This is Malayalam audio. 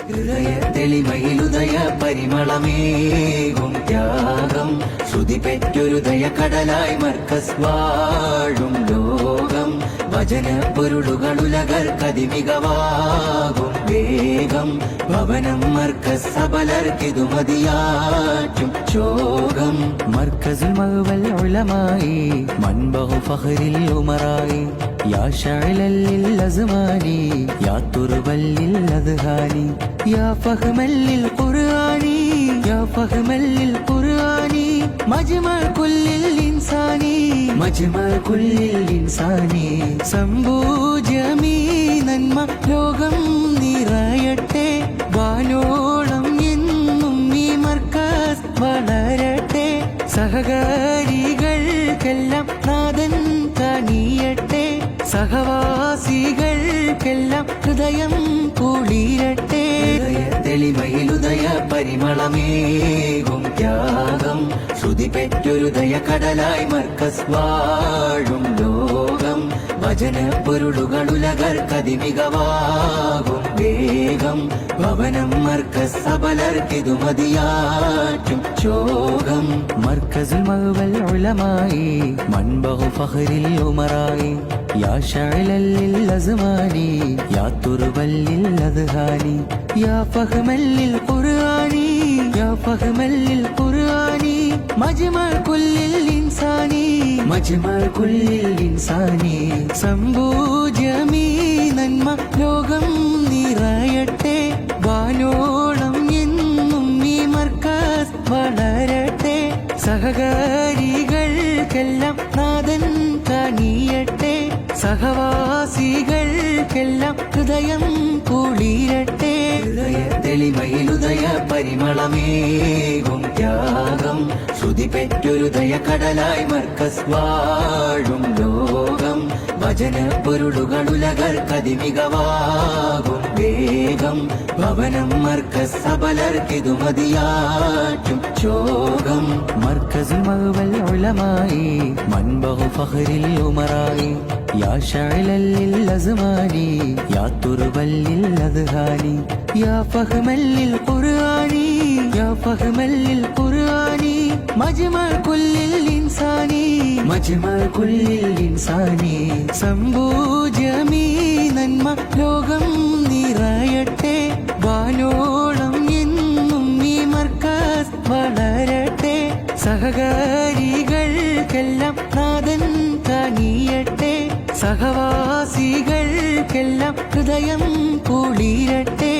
ഹൃദയ തെളിമയിലുദയ പരിമളമേകും ത്യാഗം ശ്രുതി പെറ്റൊരുദയ കടലായി മർക്കസ് വാഴും ലോകം വചന പൊരുളുകളുലകർക്കതിമികവാകും വേഗം ഭവനം മർക്കസ് സബലർക്കിതു മതിയാറ്റും ശോകം മർക്കസുൽ മഅ്വൽ ഉലമായി മൻബഉ ഫഖ്റിൽ ഉമറായി യാ ശഅലൽ ലിൽ അസ്മാനി യാ തുർബൽ ലിൽ അദ്ഹാനി യാ ഫഹ്മൽ ലിൽ ഖുർആനി യാ ഫഹ്മൽ ലിൽ ഖുർആനി മജ്മഅ കുല്ലിൽ ഇൻസാനി മജ്മഅ കുല്ലിൽ ഇൻസാനി സംഭൂജ്യമീ നന്മ ലോകം നിറയട്ടെ വാനോളം എന്നും ഈ മർക്കസ് വളരട്ടെ സഹകാരികൾക്കെല്ലാം നാഥൻ കനിയട്ടെ സഹവാസികൾക്കെല്ലാം ഹൃദയം കുളിരട്ടെ തെളിമയിലുദയ പരിമളമേകും ത്യാഗം ശ്രുതി പെറ്റൊരുദയ കടലായി മർക്കസ് വാഴും ലോകം വചന പൊരുളുകളുലകർക്കതിമികവാകും വേഗം ഭവനം മർക്കസ് സബലർക്കിതു മതിയാറ്റും ശോകം മർക്കസുൽ മഅ്വൽ ഉലമായി മൻബഉ ഫഖ്റിൽ ഉമറായി യാ ശഅലൽ ലിൽ അസ്മാനി യാ തുർബൽ ലിൽ അദ്ഹാനി യാ ഫഹ്മൽ ലിൽ ഖുർആനി യാ ഫഹ്മൽ ലിൽ ഖുർആനി മജ്മഅ കുല്ലിൽ ഇൻസാനി മജ്മഅ കുല്ലിൽ ഇൻസാനി സംഭൂജ്യമീ നന്മ ലോകം നിറയട്ടെ വാനോളം എന്നും ഈ മർക്കസ് വളരട്ടെ സഹകാരികൾക്കെല്ലാം നാഥൻ കനിയട്ടെ സഹവാസികൾക്കെല്ലാം ഹൃദയം കുളിരട്ടെ ഹൃദയ തെളിമയിലുദയ പരിമളമേകും ത്യാഗം ശ്രുതി പെറ്റൊരുദയ കടലായി മർക്കസ് വാഴും ലോകം വചന പൊരുളുകളുലകർക്കതിമികവാകും വേഗം ഭവനം മർക്കസ് സബലർക്കിതു മതിയാറ്റും ശോകം മർക്കസുൽ മഅ്വൽ ഉലമായി മൻബഉ ഫഖ്റിൽ ഉമറായി യാ ശഅലൽ ലിൽ അസ്മാനി യാ തുർബൽ ലിൽ അദ്ഹാനി യാ ഫഹ്മൽ ലിൽ ഖുർആനി യാ ഫഹ്മൽ ലിൽ ഖുർആനി മജ്മഅ കുല്ലിൽ ഇൻസാനി മജ്മഅ കുല്ലിൽ ഇൻസാനി സംഭൂജ്യമീ നന്മ ലോകം നിറയട്ടെ വാനോളം എന്നും ഈ മർക്കസ് വളരട്ടെ സഹകാരികൾക്കെല്ലാം നാഥൻ കനിയട്ടെ സഹവാസികൾക്കെല്ലാം ഹൃദയം കുളിരട്ടെ.